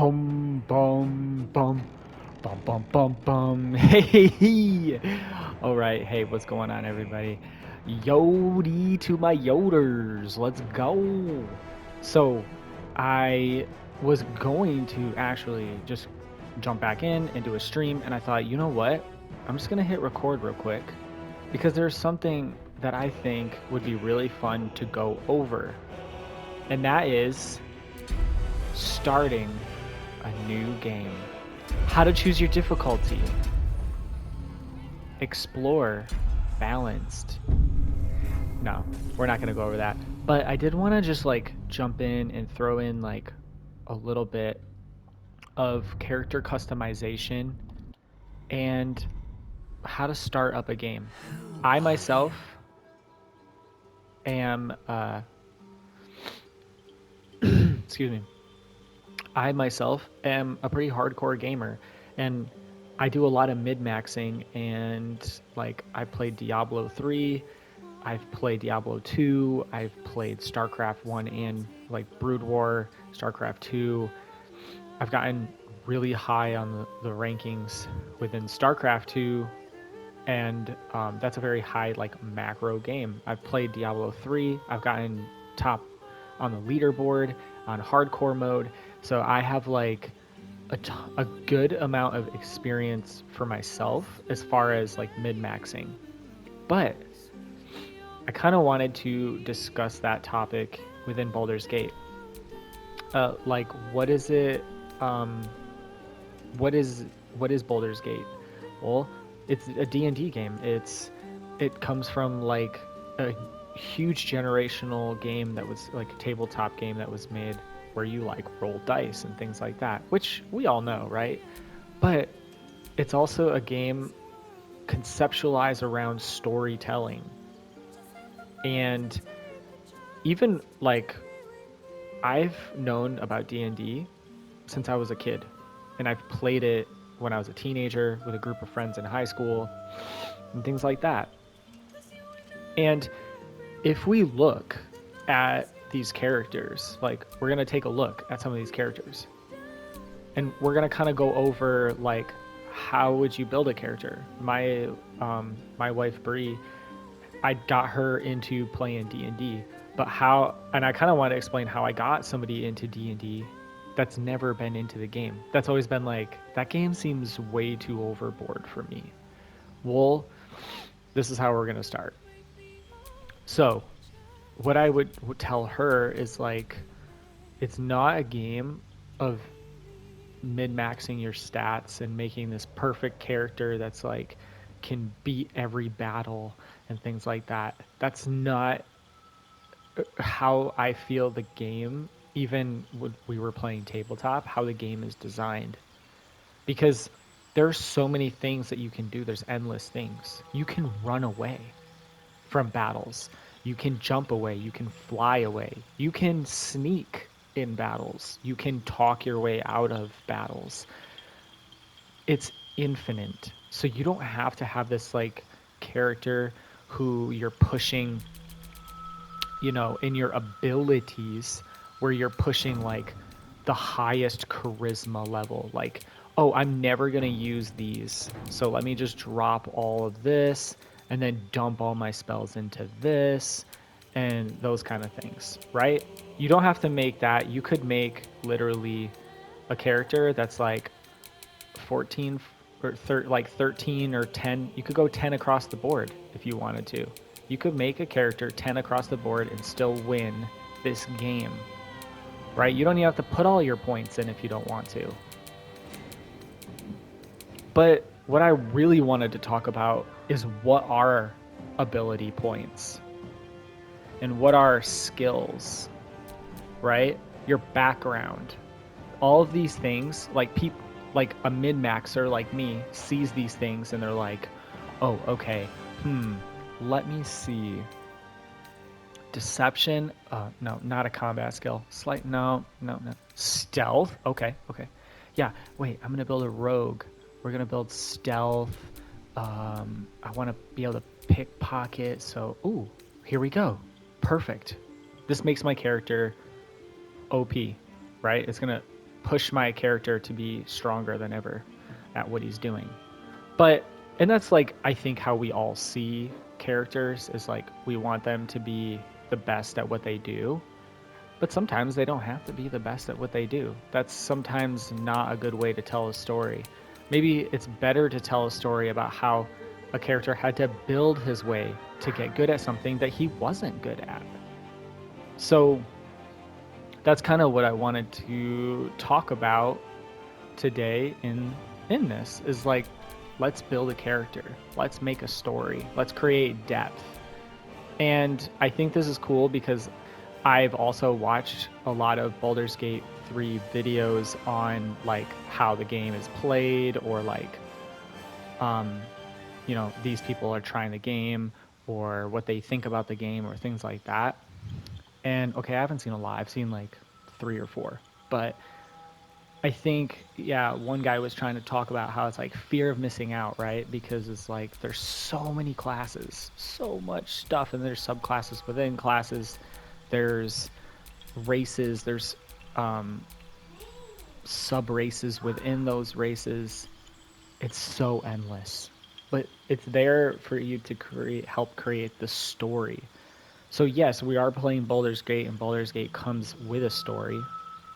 Bum bum bum bum bum bum bum. Hey, all right. Hey, what's going on, everybody? Yodi to my Yoders. Let's go. So, I was going to actually just jump back in and do a stream, and I thought, you know what? I'm just gonna hit record real quick because there's something that I think would be really fun to go over, and that is starting a new game. How to choose your difficulty. Explore. Balanced. No, we're not going to go over that. But I did want to just like jump in and throw in like a little bit of character customization and how to start up a game. I myself am excuse me. I myself am a pretty hardcore gamer, and I do a lot of mid-maxing, and like I played Diablo 3, I've played Diablo 2, I've played StarCraft 1 and like Brood War, StarCraft 2. I've gotten really high on the rankings within StarCraft 2, and that's a very high like macro game. I've played Diablo 3, I've gotten top on the leaderboard on hardcore mode, so I have like a good amount of experience for myself as far as like mid-maxing. But I kind of wanted to discuss that topic within Baldur's Gate. Like, what is it? Um, what is Baldur's Gate? Well, it's a D&D game. It comes from like a huge generational game that was like a tabletop game that was made where you like roll dice and things like that, which we all know, right? But it's also a game conceptualized around storytelling. And even like I've known about D&D since I was a kid, and I've played it when I was a teenager with a group of friends in high school and things like that. And if we look at these characters, like we're going to take a look at some of these characters, and we're going to kind of go over like how would you build a character. My wife Bree, I got her into playing D&D, but how, and I kind of want to explain how I got somebody into D&D that's never been into the game. That's always been like, that game seems way too overboard for me. Well, this is how we're going to start. So, what I would tell her is like, it's not a game of min-maxing your stats and making this perfect character that's like can beat every battle and things like that. That's not how I feel the game, even when we were playing tabletop, how the game is designed. Because there's so many things that you can do. There's endless things. You can run away from battles. You can jump away. You can fly away. You can sneak in battles. You can talk your way out of battles. It's infinite. So you don't have to have this like character who you're pushing, you know, in your abilities where you're pushing like the highest charisma level. Like, oh, I'm never going to use these. So let me just drop all of this and then dump all my spells into this and those kind of things, right? You don't have to make that. You could make literally a character that's like 14 or like 13 or 10. You could go 10 across the board if you wanted to. You could make a character 10 across the board and still win this game, right? You don't even have to put all your points in if you don't want to. But what I really wanted to talk about is what are ability points and what are skills, right? Your background. All of these things, like people, like a min-maxer like me sees these things and they're like, oh, okay, let me see. Deception, no, not a combat skill. Slight, no. Stealth, okay. Yeah, wait, I'm gonna build a rogue. We're gonna build stealth. I wanna be able to pickpocket, so, ooh, here we go. Perfect. This makes my character OP, right? It's gonna push my character to be stronger than ever at what he's doing. And that's like, I think how we all see characters is like, we want them to be the best at what they do. But sometimes they don't have to be the best at what they do. That's sometimes not a good way to tell a story. Maybe it's better to tell a story about how a character had to build his way to get good at something that he wasn't good at. So that's kind of what I wanted to talk about today in this is like, let's build a character. Let's make a story. Let's create depth. And I think this is cool because I've also watched a lot of Baldur's Gate 3 videos on like how the game is played, or like you know, these people are trying the game, or what they think about the game, or things like that. And okay, I haven't seen a lot. I've seen like 3 or 4. But I think, yeah, one guy was trying to talk about how it's like fear of missing out, right? Because it's like there's so many classes, so much stuff, and there's subclasses within classes. There's races, there's sub races within those races. It's so endless, but it's there for you to help create the story. So yes, we are playing Baldur's Gate, and Baldur's Gate comes with a story,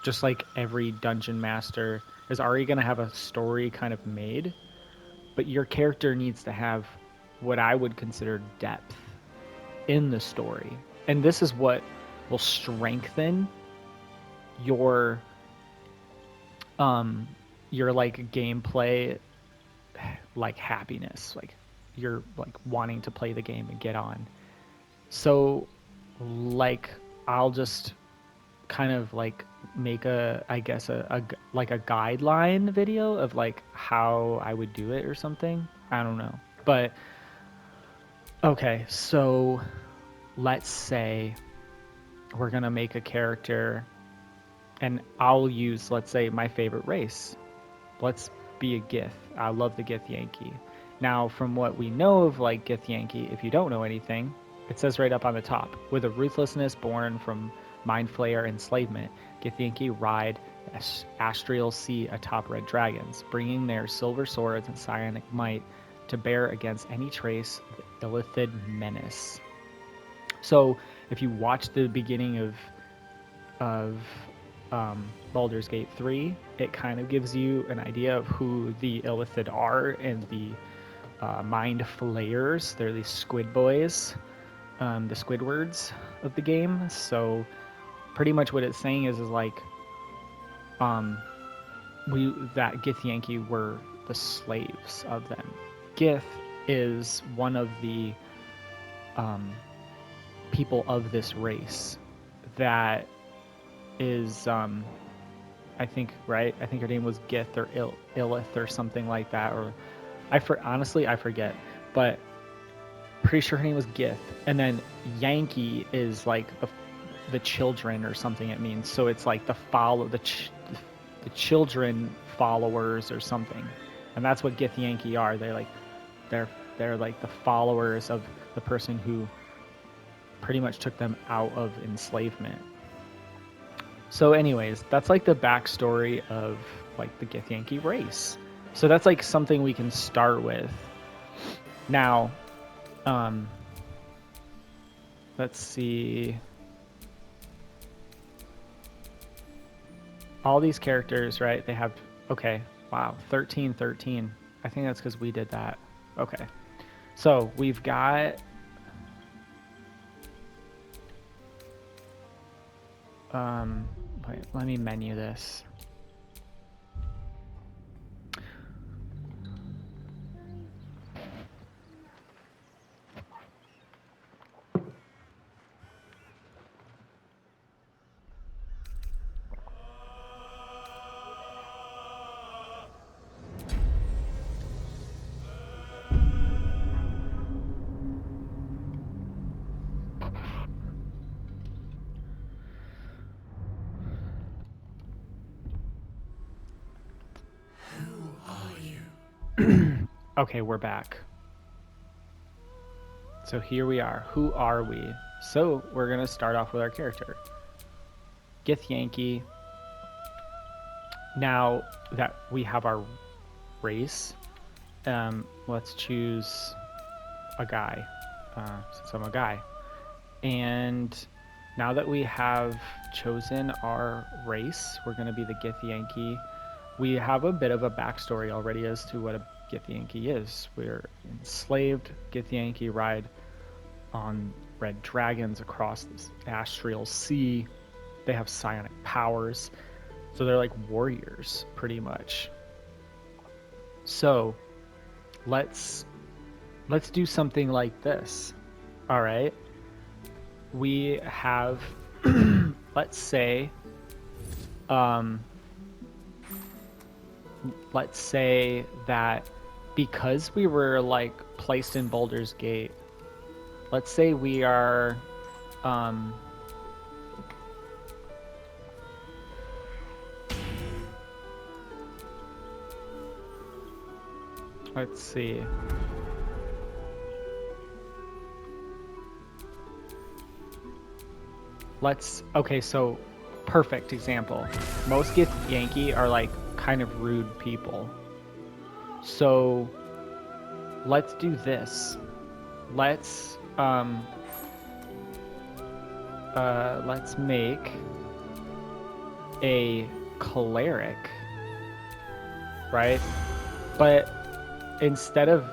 just like every dungeon master is already going to have a story kind of made, but your character needs to have what I would consider depth in the story. And this is what will strengthen your like gameplay, like happiness, like you're like wanting to play the game and get on. So like I'll just kind of like make I guess like a guideline video of like how I would do it or something. I don't know. But okay, so let's say we're going to make a character, and I'll use, let's say, my favorite race. Let's be a Gith. I love the Githyanki. Now, from what we know of like Githyanki, if you don't know anything, it says right up on the top, with a ruthlessness born from mind flayer enslavement, Githyanki ride the astral sea atop red dragons, bringing their silver swords and psionic might to bear against any trace of the Illithid menace. So, if you watch the beginning of Baldur's Gate 3, it kind of gives you an idea of who the Illithid are, and the mind flayers. They're these squid boys, the Squidwards of the game. So pretty much what it's saying is like that Githyanki were the slaves of them. Gith is one of the people of this race that is I think, right? I think her name was Gith or Illith or something like that, or honestly I forget, but pretty sure her name was Gith. And then Yankee is like the children or something, it means. So it's like the children followers or something. And that's what Githyanki are. They're like the followers of the person who pretty much took them out of enslavement. So anyways, that's like the backstory of like the Githyanki race. So that's like something we can start with. Now, let's see. All these characters, right? They have, okay, wow, 13. I think that's because we did that. Okay. So we've got wait, let me menu this. Okay, we're back. So here we are. Who are we? So we're going to start off with our character. Githyanki. Now that we have our race, let's choose a guy, since I'm a guy. And now that we have chosen our race, we're going to be the Githyanki. We have a bit of a backstory already as to what a Githyanki is. We're enslaved Githyanki, ride on red dragons across this astral sea. They have psionic powers, so they're like warriors, pretty much. So let's do something like this. All right. We have, let's say, um, let's say that because we were like placed in Baldur's Gate, let's say we are, um, let's see. Okay, so perfect example. Most Githyanki are like kind of rude people. So let's do this. Let's make a cleric, right? But instead of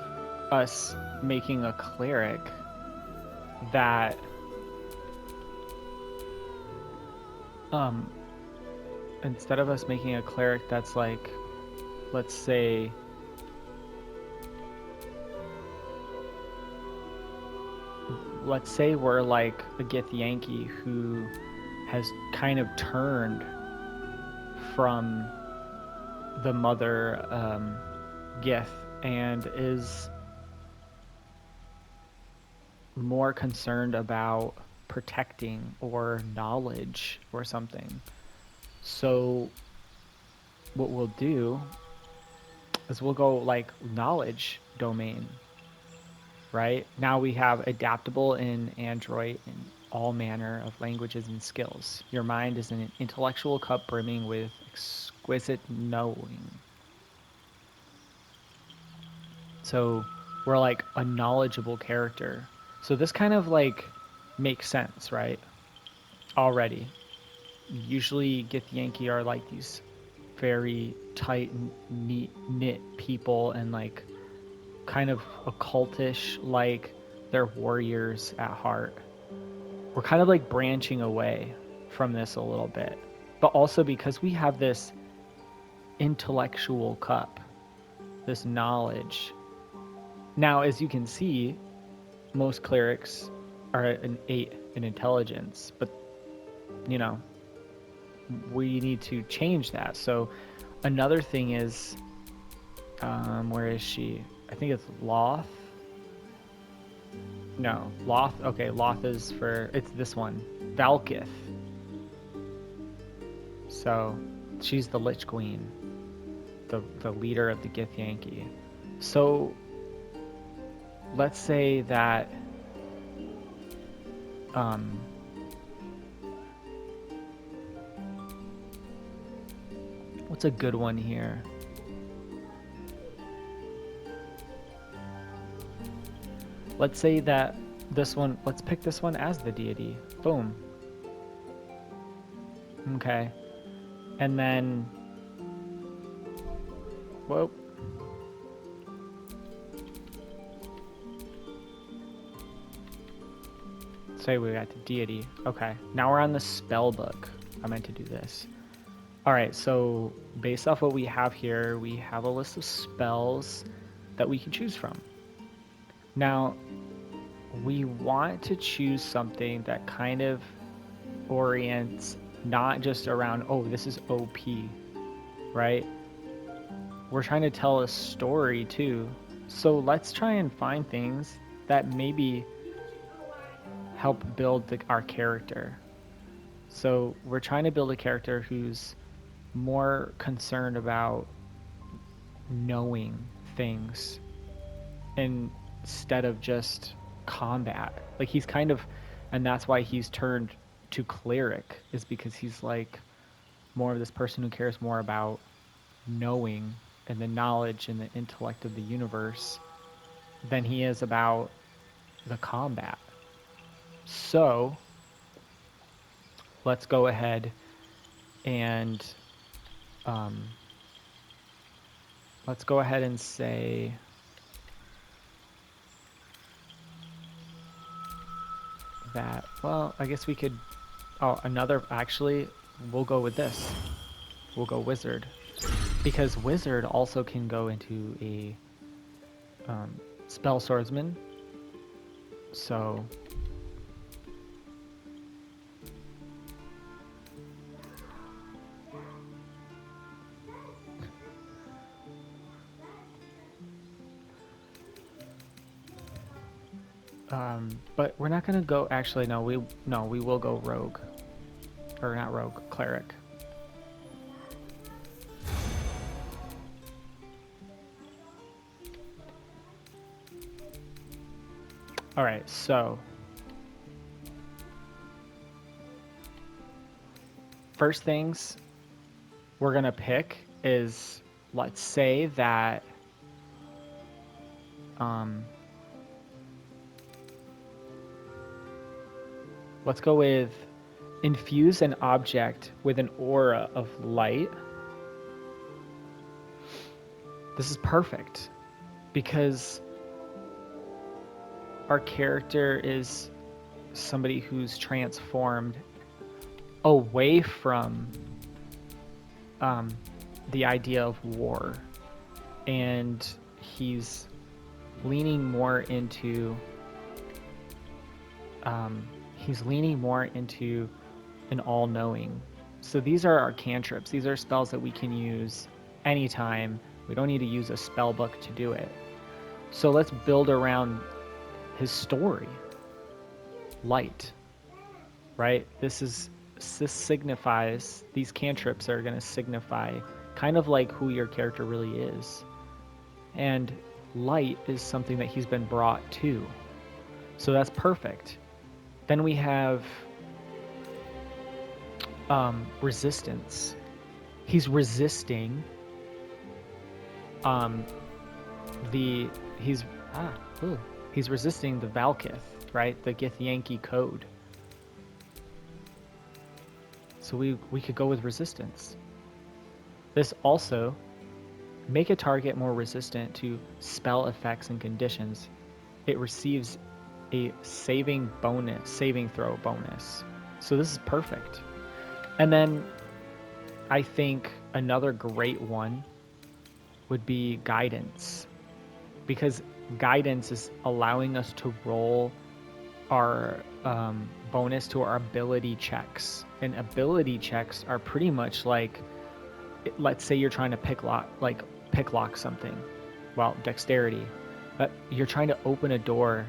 us making a cleric that instead of us making a cleric that's like, let's say, we're like a Githyanki who has kind of turned from the mother Gith and is more concerned about protecting or knowledge or something. So what we'll do is we'll go like knowledge domain, right? Now we have adaptable in Android in all manner of languages and skills. Your mind is an intellectual cup brimming with exquisite knowing. So we're like a knowledgeable character. So this kind of like makes sense, right? Already. Usually Githyanki are like these very tight, neat, knit people and like kind of occultish, like they're warriors at heart. We're kind of like branching away from this a little bit, but also because we have this intellectual cup, this knowledge. Now, as you can see, most clerics are an 8 in intelligence, but you know, we need to change that. So another thing is, where is she? I think it's Loth. No, Loth. Okay, Loth is for, it's this one, Valkith. So she's the Lich Queen, the leader of the Githyanki. So let's say that what's a good one here? Let's say that this one, let's pick this one as the deity. Boom. Okay. And then, whoa. Say we got the deity. Okay. Now we're on the spell book. I meant to do this. All right. So based off what we have here, we have a list of spells that we can choose from. Now, we want to choose something that kind of orients not just around, oh, this is OP, right? We're trying to tell a story too. So let's try and find things that maybe help build our character. So we're trying to build a character who's more concerned about knowing things instead of just combat. Like he's kind of, and that's why he's turned to cleric, is because he's like more of this person who cares more about knowing and the knowledge and the intellect of the universe than he is about the combat. So let's go ahead and let's go ahead and say that, well, I guess we could, actually, we'll go with this. We'll go wizard. Because wizard also can go into a spell swordsman. So but we're not gonna go, actually, no, we will go rogue. Or not rogue, cleric. Alright, so first things we're gonna pick is, let's say that let's go with infuse an object with an aura of light. This is perfect because our character is somebody who's transformed away from the idea of war, and he's leaning more into an all-knowing. So these are our cantrips. These are spells that we can use anytime. We don't need to use a spell book to do it. So let's build around his story. Light, right? This signifies, these cantrips are going to signify kind of like who your character really is. And light is something that he's been brought to. So that's perfect. Then we have resistance. He's resisting he's resisting the Valkith, right? The Githyanki code. So we could go with resistance. This also, make a target more resistant to spell effects and conditions. It receives a saving throw bonus. So this is perfect. And then I think another great one would be guidance, because guidance is allowing us to roll our bonus to our ability checks. And ability checks are pretty much like, let's say you're trying to pick lock something. Well, dexterity. But you're trying to open a door,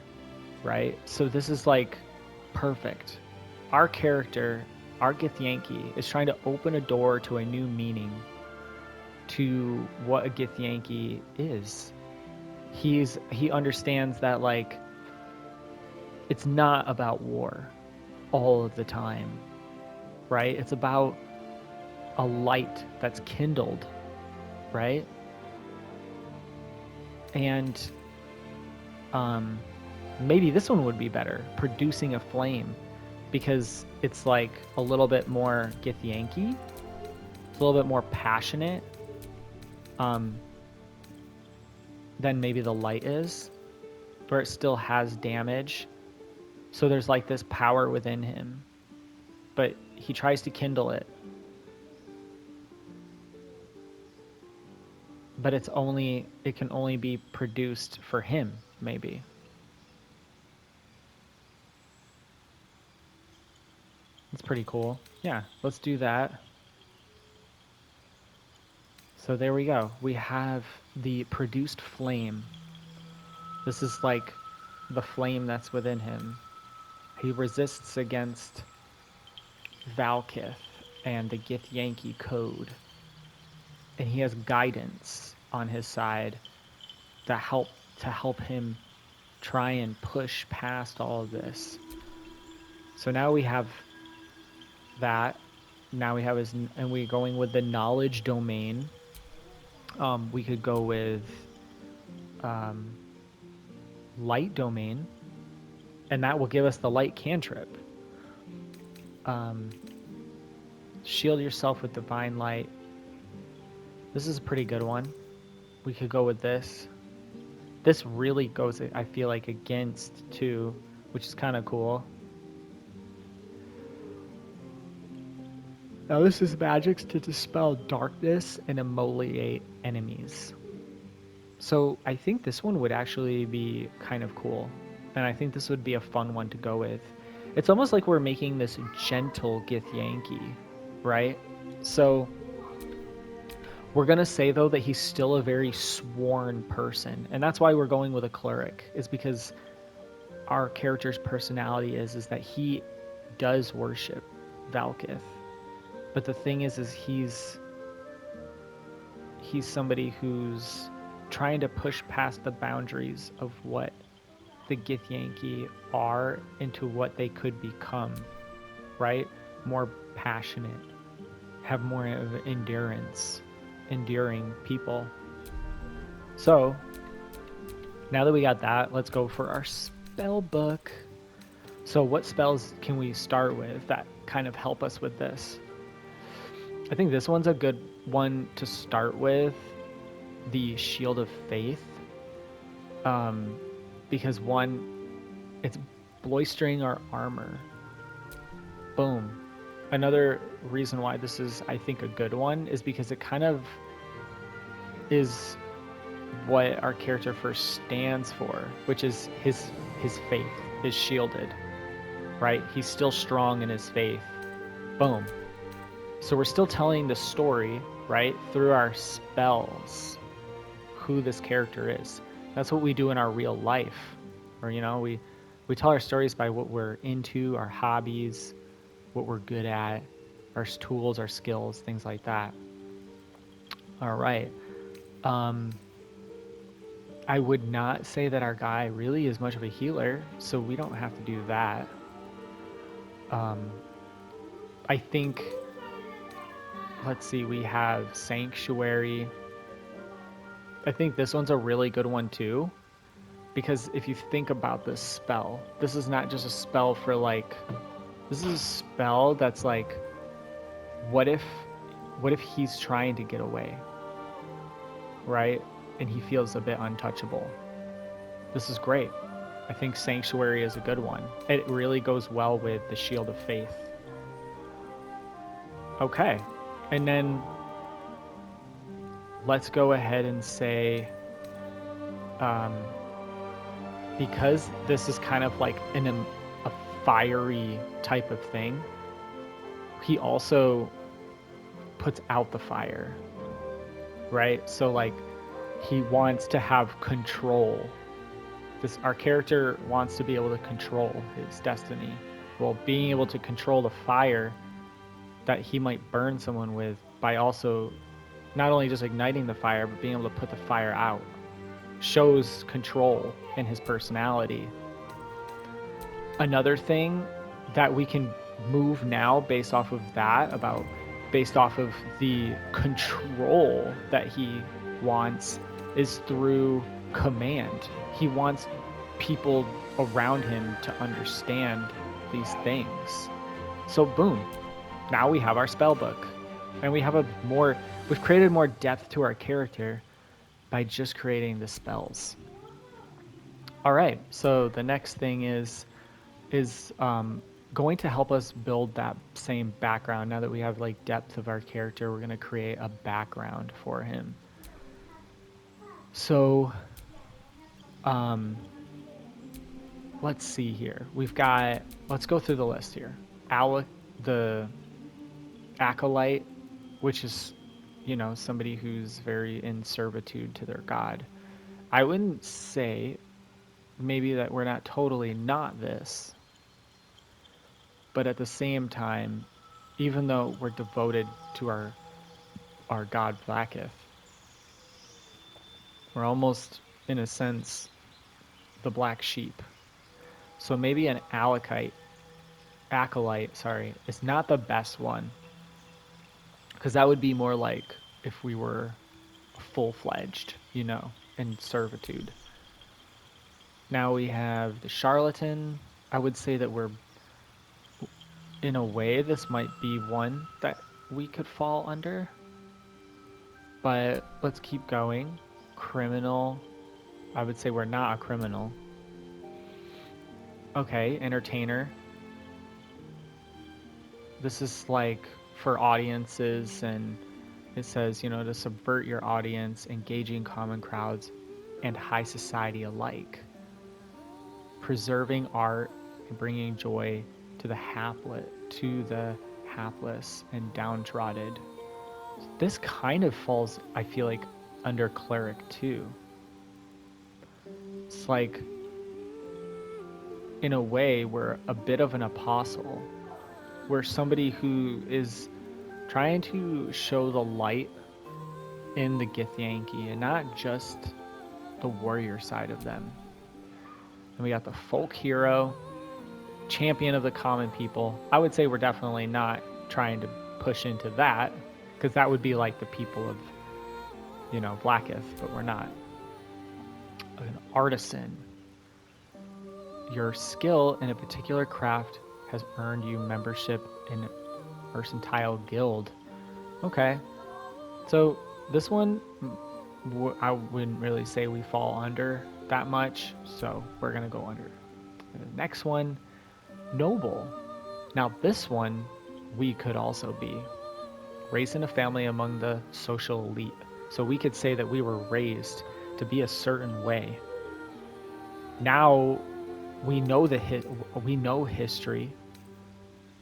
right? So this is like perfect. Our character, our Githyanki, is trying to open a door to a new meaning to what a Githyanki is. He understands that, like, it's not about war all of the time, right? It's about a light that's kindled, right? And maybe this one would be better, producing a flame, because it's like a little bit more Githyanki. It's a little bit more passionate than maybe the light is, but it still has damage. So there's like this power within him, but he tries to kindle it. But it can only be produced for him, maybe. It's pretty cool. Yeah, let's do that. So there we go. We have the produced flame. This is like the flame that's within him. He resists against Valkith and the Githyanki code. And he has guidance on his side to help him try and push past all of this. So now we have that. Now we have and we're going with the knowledge domain. We could go with light domain, and that will give us the light cantrip. Shield yourself with divine light. This is a pretty good one. We could go with this. This really goes, I feel like, against 2, which is kind of cool. Now this is magics to dispel darkness and immolate enemies. So I think this one would actually be kind of cool. And I think this would be a fun one to go with. It's almost like we're making this gentle Githyanki, right? So we're going to say, though, that he's still a very sworn person. And that's why we're going with a cleric, is because our character's personality is that he does worship Valkith. But the thing is he's somebody who's trying to push past the boundaries of what the Githyanki are into what they could become, right? More passionate, have more of endurance, enduring people. So, now that we got that, let's go for our spell book. So what spells can we start with that kind of help us with this? I think this one's a good one to start with, the Shield of Faith. Because one, it's bolstering our armor. Boom. Another reason why this is, I think, a good one is because it kind of is what our character first stands for, which is his faith is shielded, right? He's still strong in his faith. Boom. So we're still telling the story, right, through our spells, who this character is. That's what we do in our real life. Or, we tell our stories by what we're into, our hobbies, what we're good at, our tools, our skills, things like that. All right. I would not say that our guy really is much of a healer, so we don't have to do that. I think, let's see, we have Sanctuary. I think this one's a really good one too, because if you think about this spell, this is not just a spell for this is a spell that's like, what if he's trying to get away, right? And he feels a bit untouchable. This is great. I think Sanctuary is a good one. It really goes well with the Shield of Faith. Okay, and then let's go ahead and say, because this is kind of like a fiery type of thing, he also puts out the fire, right? So like he wants to have control. Our character wants to be able to control his destiny. Well, being able to control the fire that he might burn someone with by also not only just igniting the fire, but being able to put the fire out shows control in his personality. Another thing that we can move now based off of based off of the control that he wants is through command. He wants people around him to understand these things. So boom, now we have our spell book, and we've created more depth to our character by just creating the spells. All right, so the next thing is going to help us build that same background. Now that we have like depth of our character, we're going to create a background for him. So let's see here. Let's go through the list here. The acolyte, which is, somebody who's very in servitude to their god. I wouldn't say maybe that we're not totally not this, but at the same time, even though we're devoted to our god Vlaakith, we're almost, in a sense, the black sheep. So maybe an acolyte, is not the best one, because that would be more like if we were a full-fledged, in servitude. Now we have the charlatan. I would say that in a way, this might be one that we could fall under. But let's keep going. Criminal. I would say we're not a criminal. Okay, entertainer. This is like for audiences, and it says, to subvert your audience, engaging common crowds and high society alike. Preserving art and bringing joy to the hapless and downtrodden. This kind of falls, I feel like, under cleric too. It's like, in a way, we're a bit of an apostle. We're somebody who is trying to show the light in the Githyanki and not just the warrior side of them. And we got the folk hero, champion of the common people. I would say we're definitely not trying to push into that, because that would be like the people of, Blackith, but we're not. An artisan. Your skill in a particular craft has earned you membership in Mercantile Guild. Okay. So this one, I wouldn't really say we fall under that much, so we're going to go under. And the next one, noble. Now this one, we could also be. Raised in a family among the social elite. So we could say that we were raised to be a certain way. Now we know we know history.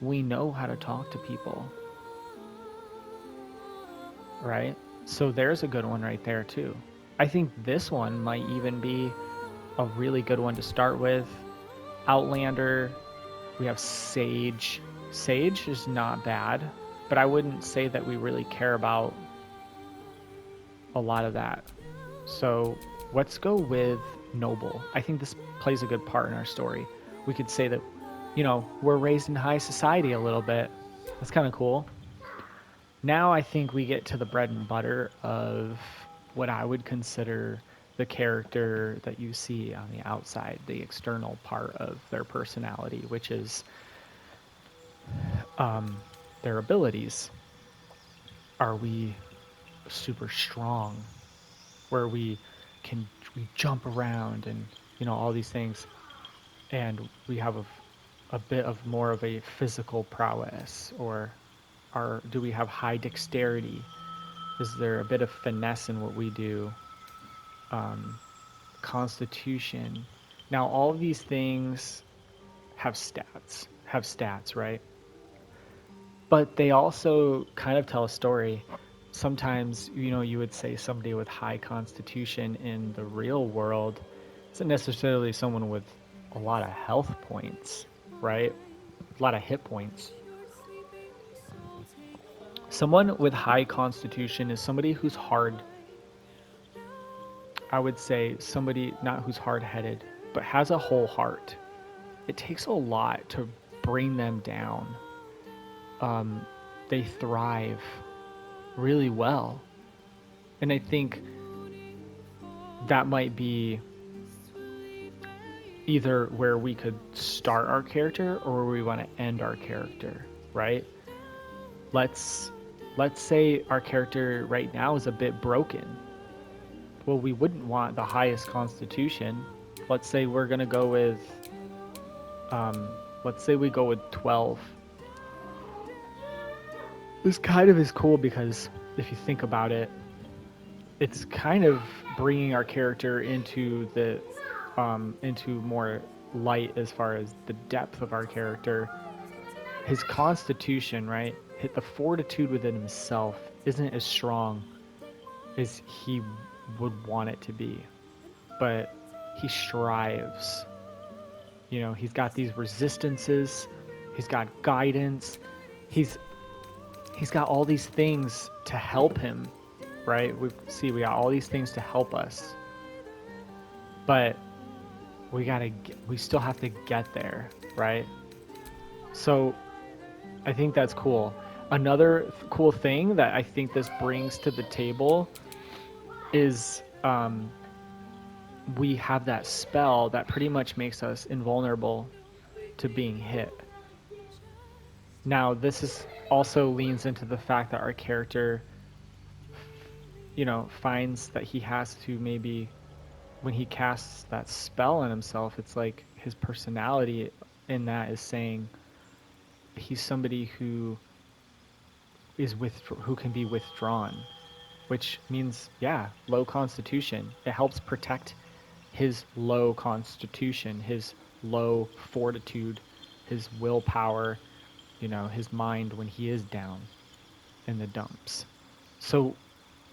We know how to talk to people. Right? So there's a good one right there too. I think this one might even be a really good one to start with. Outlander. We have Sage. Sage is not bad, but I wouldn't say that we really care about a lot of that. So let's go with noble. I think this plays a good part in our story. We could say that, we're raised in high society a little bit. That's kind of cool. Now I think we get to the bread and butter of what I would consider the character that you see on the outside, the external part of their personality, which is their abilities. Are we super strong, where we jump around and all these things, and we have a bit of more of a physical prowess, or do we have high dexterity? Is there a bit of finesse in what we do? Constitution. Now all of these things have stats, right? But they also kind of tell a story. Sometimes, you would say somebody with high constitution in the real world isn't necessarily someone with a lot of health points, right? A lot of hit points. Someone with high constitution is somebody who's hard. I would say somebody not who's hard-headed, but has a whole heart. It takes a lot to bring them down. They thrive really well. And I think that might be either where we could start our character or where we want to end our character, right? Let's say our character right now is a bit broken. Well, we wouldn't want the highest constitution. Let's say we're going to go with, let's say we go with 12. This kind of is cool because if you think about it, it's kind of bringing our character into more light as far as the depth of our character. His constitution, right? The fortitude within himself isn't as strong as he would want it to be, but he strives. He's got these resistances, he's got guidance, he's got all these things to help him, right? We got all these things to help us, but we still have to get there, right? So I think that's cool. Another cool thing that I think this brings to the table is we have that spell that pretty much makes us invulnerable to being hit. Now, this is also leans into the fact that our character, finds that he has to maybe, when he casts that spell on himself, it's like his personality in that is saying he's somebody who who can be withdrawn, which means, yeah, low constitution. It helps protect his low constitution, his low fortitude, his willpower, his mind when he is down in the dumps. So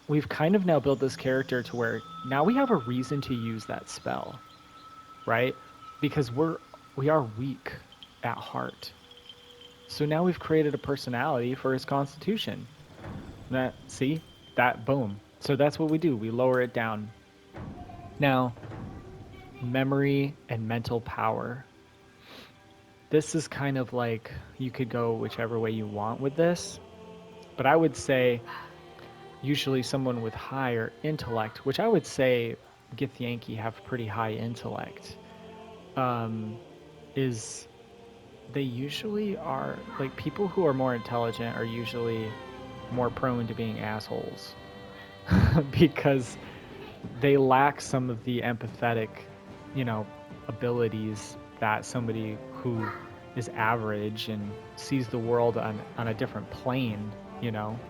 we've kind of now built this character to where now we have a reason to use that spell, right? Because we are weak at heart. So now we've created a personality for his constitution. See? That, boom. So that's what we do. We lower it down. Now, memory and mental power. This is kind of like, you could go whichever way you want with this, but I would say usually someone with higher intellect, which I would say Githyanki have pretty high intellect, is they usually are, like, people who are more intelligent are usually more prone to being assholes because they lack some of the empathetic, abilities that somebody who is average and sees the world on a different plane,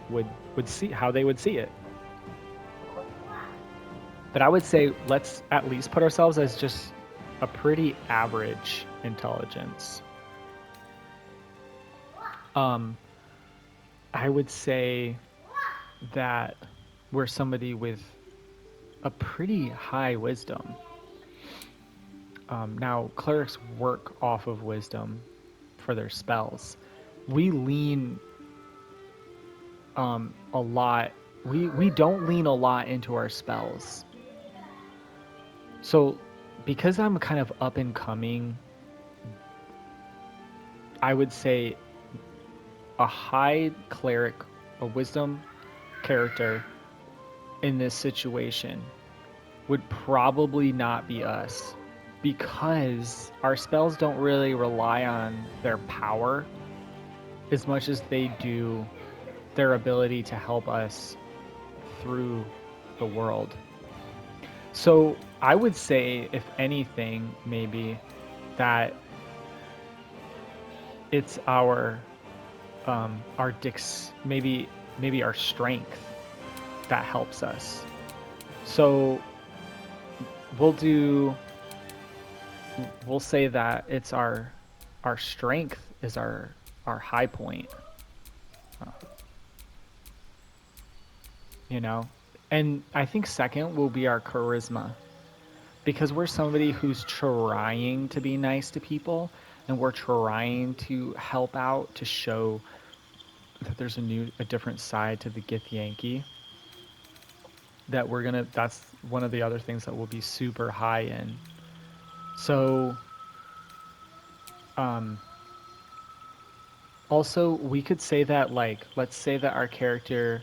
would see how they would see it. But I would say let's at least put ourselves as just a pretty average intelligence. I would say that we're somebody with a pretty high wisdom. Now, clerics work off of wisdom for their spells. We lean a lot. We don't lean a lot into our spells. So, because I'm kind of up and coming, I would say a high cleric, a wisdom character in this situation would probably not be us, because our spells don't really rely on their power as much as they do their ability to help us through the world. So I would say, if anything, maybe that it's our maybe our strength that helps us. So we'll say that it's our strength is our high point. And I think second will be our charisma, because we're somebody who's trying to be nice to people, and we're trying to help out, to show that there's a different side to the Githyanki that that's one of the other things that we'll be super high in. So also we could say that, like, let's say that our character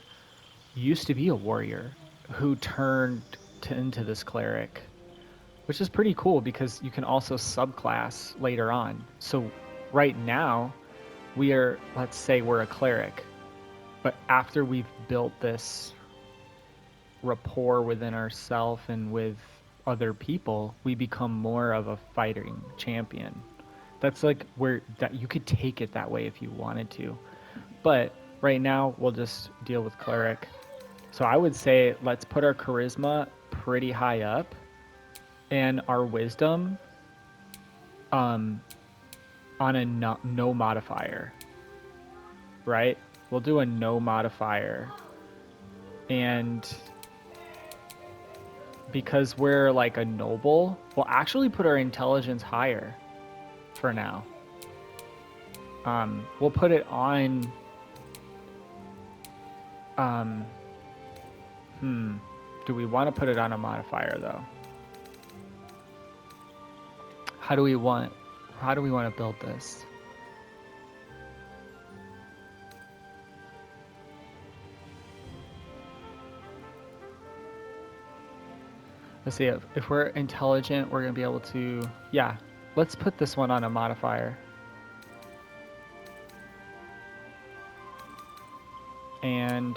used to be a warrior who turned into this cleric, which is pretty cool because you can also subclass later on. So right now let's say we're a cleric, but after we've built this rapport within ourselves and with other people, we become more of a fighting champion. That's like that you could take it that way if you wanted to. But right now we'll just deal with cleric. So I would say let's put our charisma pretty high up and our wisdom on a no modifier. Right? We'll do a no modifier. And because we're like a noble, we'll actually put our intelligence higher for now. We'll put it on do we want to put it on a modifier though? How do we want to build this? Let's see, if we're intelligent, we're going to be able to, yeah, let's put this one on a modifier. And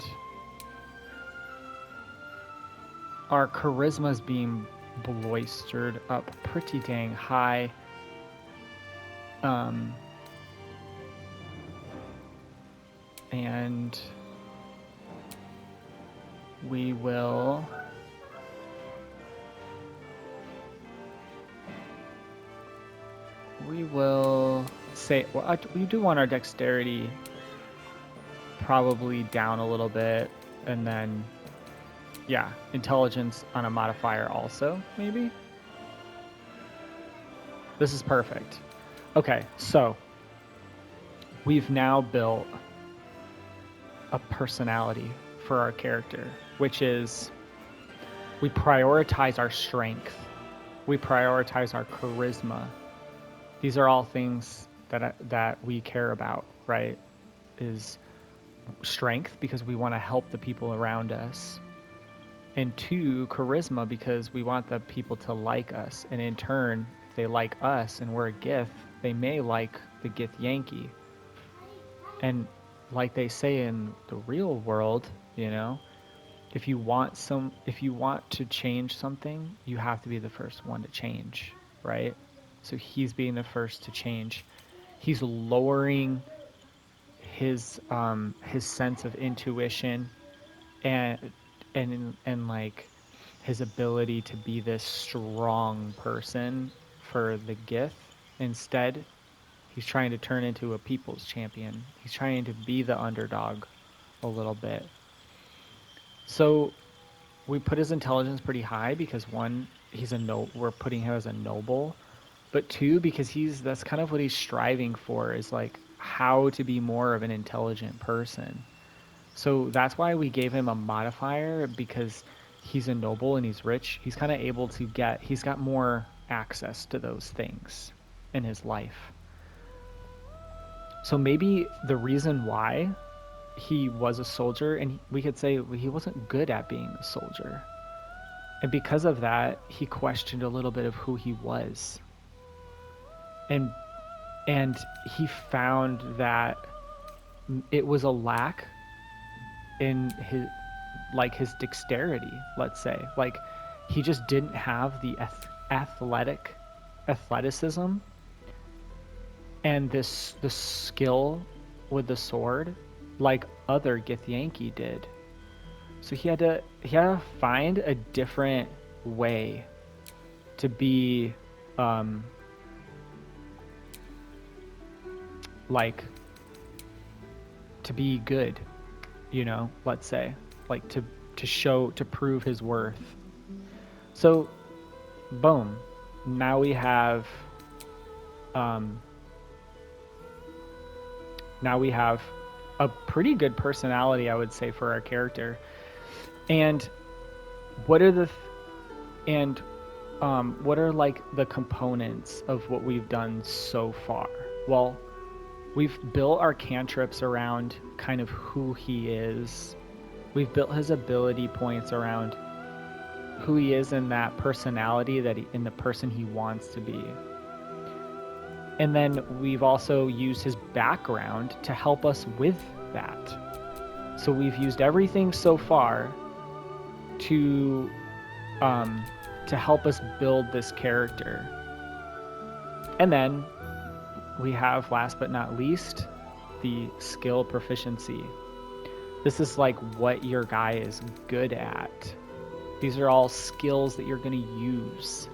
our charisma is being bloistered up pretty dang high. And we will say, well, we do want our dexterity probably down a little bit, and then yeah, intelligence on a modifier also, maybe. This is perfect. Okay, so we've now built a personality for our character, which is we prioritize our strength, we prioritize our charisma. These are all things that we care about, right? Is strength because we want to help the people around us, and 2, charisma because we want the people to like us, and in turn, if they like us and we're a Gith, they may like the Githyanki. And like they say in the real world, you know, if you want to change something, you have to be the first one to change, right? So he's being the first to change. He's lowering his sense of intuition and like his ability to be this strong person for the Gith. Instead, he's trying to turn into a people's champion. He's trying to be the underdog a little bit. So we put his intelligence pretty high because 1, we're putting him as a noble, but 2, because that's kind of what he's striving for, is like how to be more of an intelligent person. So that's why we gave him a modifier, because he's a noble and he's rich. He's kind of able to he's got more access to those things in his life. So maybe the reason why he was a soldier, and we could say he wasn't good at being a soldier. And because of that, he questioned a little bit of who he was. And he found that it was a lack in his dexterity, let's say. Like, he just didn't have the athleticism and the skill with the sword like other Githyanki did. So he had to find a different way to be to be good, you know, let's say, like to prove his worth. So boom, now we have a pretty good personality, I would say, for our character. And what are what are like the components of what we've done so far? Well, we've built our cantrips around kind of who he is. We've built his ability points around who he is and that personality in the person he wants to be. And then we've also used his background to help us with that. So we've used everything so far to help us build this character. And then we have, last but not least, the skill proficiency. This is like what your guy is good at. These are all skills that you're going to use,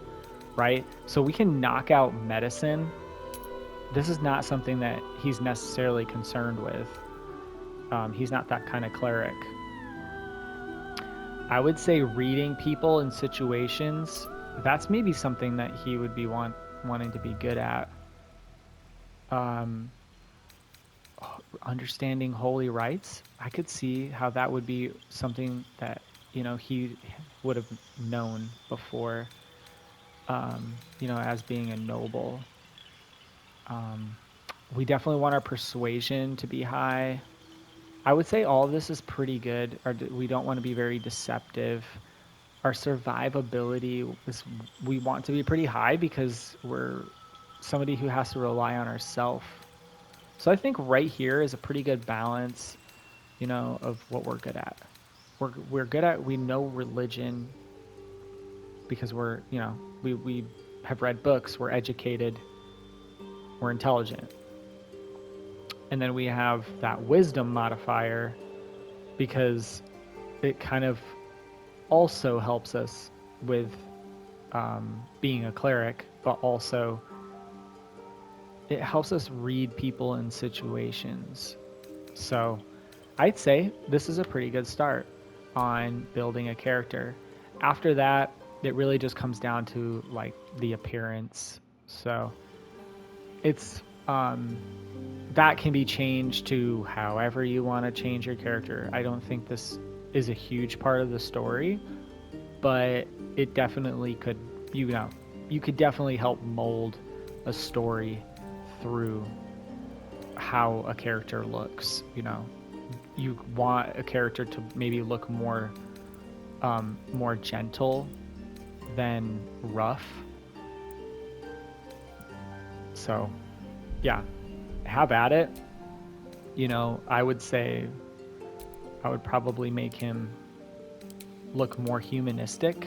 right? So we can knock out medicine. This is not something that he's necessarily concerned with. He's not that kind of cleric. I would say reading people in situations, that's maybe something that he would be wanting to be good at. Understanding holy rites, I could see how that would be something that, you know, he would have known before, you know, as being a noble. We definitely want our persuasion to be high. I would say all of this is pretty good. We don't want to be very deceptive. our survivability is, we want to be pretty high because we're somebody who has to rely on ourselves. So I think right here is a pretty good balance, you know, of what we're good at. We're good at, we know religion because we're, you know, we have read books, we're educated, we're intelligent. And then we have that wisdom modifier because it kind of also helps us with being a cleric, but also it helps us read people in situations. So I'd say this is a pretty good start on building a character. After that, it really just comes down to like the appearance. So it's that can be changed to however you want to change your character. I don't think this is a huge part of the story, but it definitely could, you know, you could definitely help mold a story through how a character looks, you know. You want a character to maybe look more more gentle than rough. So, yeah, have at it. You know, I would say I would probably make him look more humanistic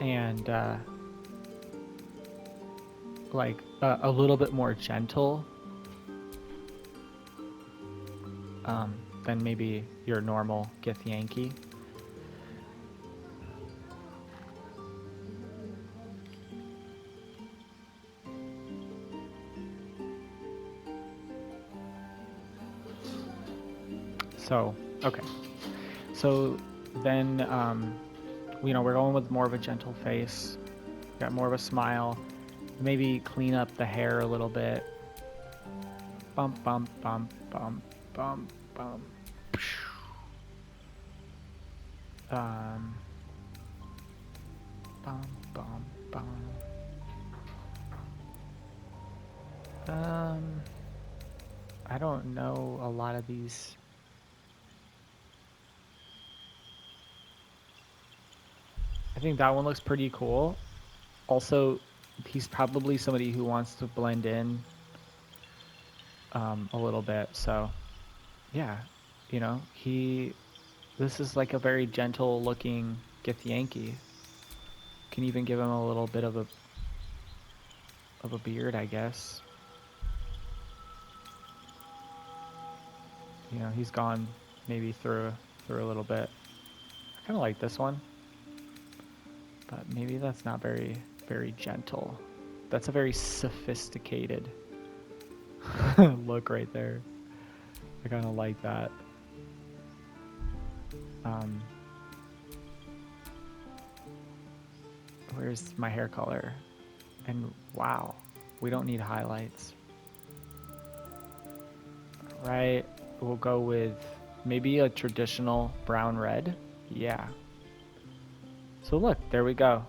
and like a little bit more gentle than maybe your normal Githyanki. So, okay. So then, you know, we're going with more of a gentle face. Got more of a smile. Maybe clean up the hair a little bit. Bump, bump, bump, bump, bump, bump. Bum, bum, bum. I don't know a lot of these. I think that one looks pretty cool. Also, he's probably somebody who wants to blend in a little bit. So, yeah, you know, this is like a very gentle looking Githyanki. Can even give him a little bit of a beard, I guess. You know, he's gone maybe through a little bit. I kind of like this one, but maybe that's not very gentle. That's a very sophisticated look right there. I kind of like that. Where's my hair color? And wow, we don't need highlights. Right, we'll go with maybe a traditional brown red. Yeah. So look, there we go.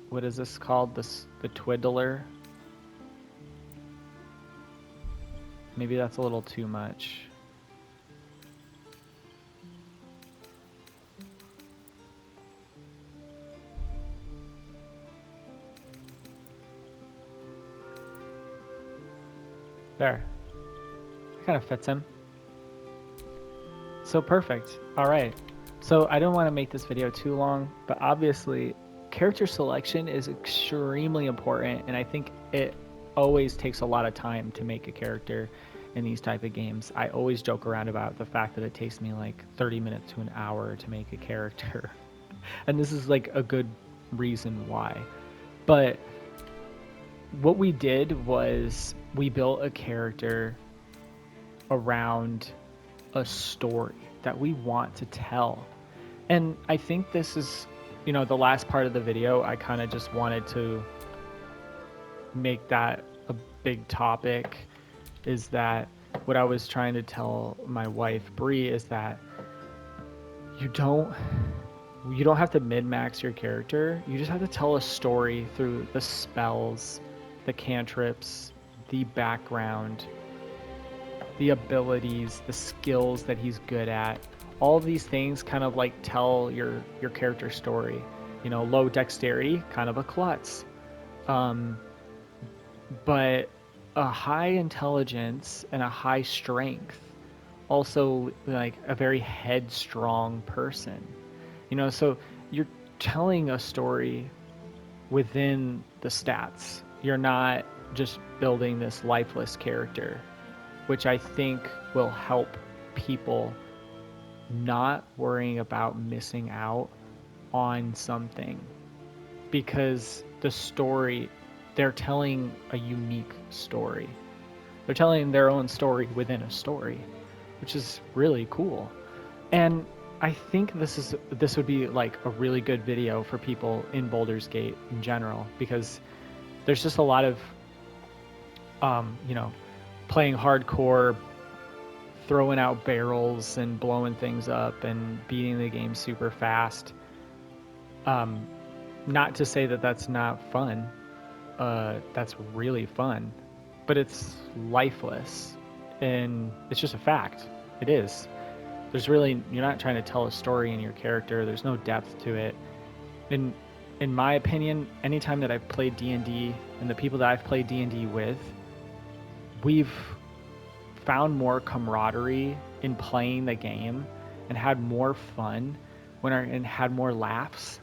What is this called? The Twiddler? Maybe that's a little too much. There. That kind of fits him. So perfect. All right. So I don't want to make this video too long, but obviously character selection is extremely important, and I think it always takes a lot of time to make a character in these type of games. I always joke around about the fact that it takes me like 30 minutes to an hour to make a character. And this is like a good reason why. But what we did was we built a character around a story that we want to tell. And I think this is, you know, the last part of the video, I kind of just wanted to make that a big topic, is that what I was trying to tell my wife, Bree, is that you don't have to min-max your character. You just have to tell a story through the spells, the cantrips, the background, the abilities, the skills that he's good at, all of these things kind of like tell your character story. You know, low dexterity, kind of a klutz. Um, but a high intelligence and a high strength, also like a very headstrong person. You know, so you're telling a story within the stats. You're not just building this lifeless character, which I think will help people not worrying about missing out on something, because the story, they're telling a unique story. They're telling their own story within a story, which is really cool. And I think this would be like a really good video for people in Baldur's Gate in general, because there's just a lot of you know, playing hardcore, throwing out barrels and blowing things up and beating the game super fast. Not to say that that's not fun. That's really fun, but it's lifeless, and it's just a fact. It is. There's really, you're not trying to tell a story in your character. There's no depth to it. In my opinion, anytime that I've played D&D and the people that I've played D&D with, we've found more camaraderie in playing the game and had more fun and had more laughs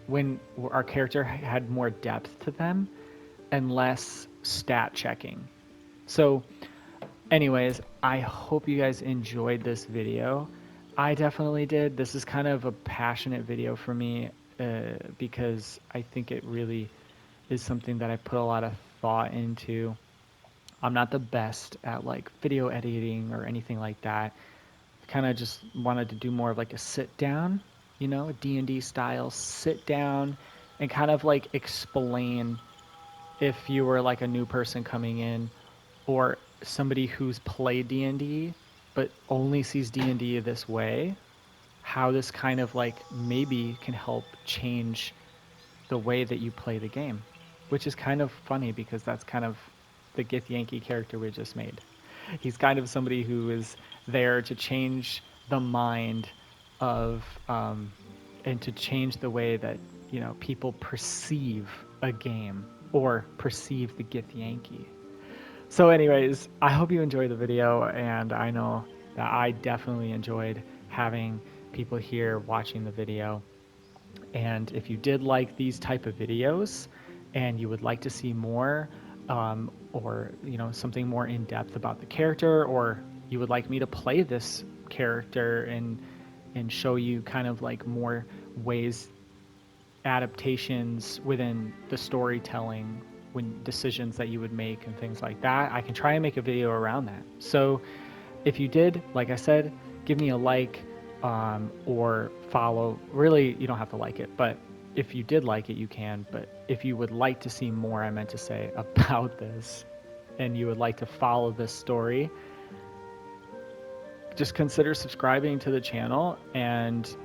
when our character had more depth to them and less stat checking. So anyways, I hope you guys enjoyed this video. I definitely did. This is kind of a passionate video for me because I think it really is something that I put a lot of thought into. I'm not the best at like video editing or anything like that. Kind of just wanted to do more of like a sit down, you know, a D&D style sit down and kind of like explain, if you were like a new person coming in or somebody who's played D&D but only sees D&D this way, how this kind of like maybe can help change the way that you play the game, which is kind of funny because that's kind of the Githyanki character we just made. He's kind of somebody who is there to change the mind of and to change the way that, you know, people perceive a game or perceive the Githyanki. So anyways, I hope you enjoyed the video, and I know that I definitely enjoyed having people here watching the video. And if you did like these type of videos and you would like to see more, or you know, something more in depth about the character, or you would like me to play this character and show you kind of like more ways, adaptations within the storytelling, when decisions that you would make and things like that, I can try and make a video around that. So if you did, like I said, give me a like, or follow. Really, you don't have to like it, but if you did like it, you can. But if you would like to see more, I meant to say, about this, and you would like to follow this story, just consider subscribing to the channel, and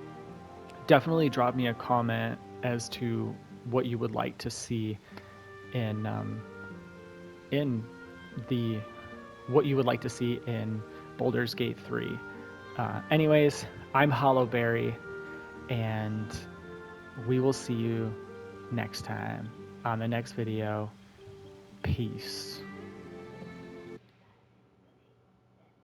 definitely drop me a comment as to what you would like to see in the what you would like to see in Baldur's Gate 3. Anyways, I'm Hollowberry, and we will see you next time on the next video. Peace.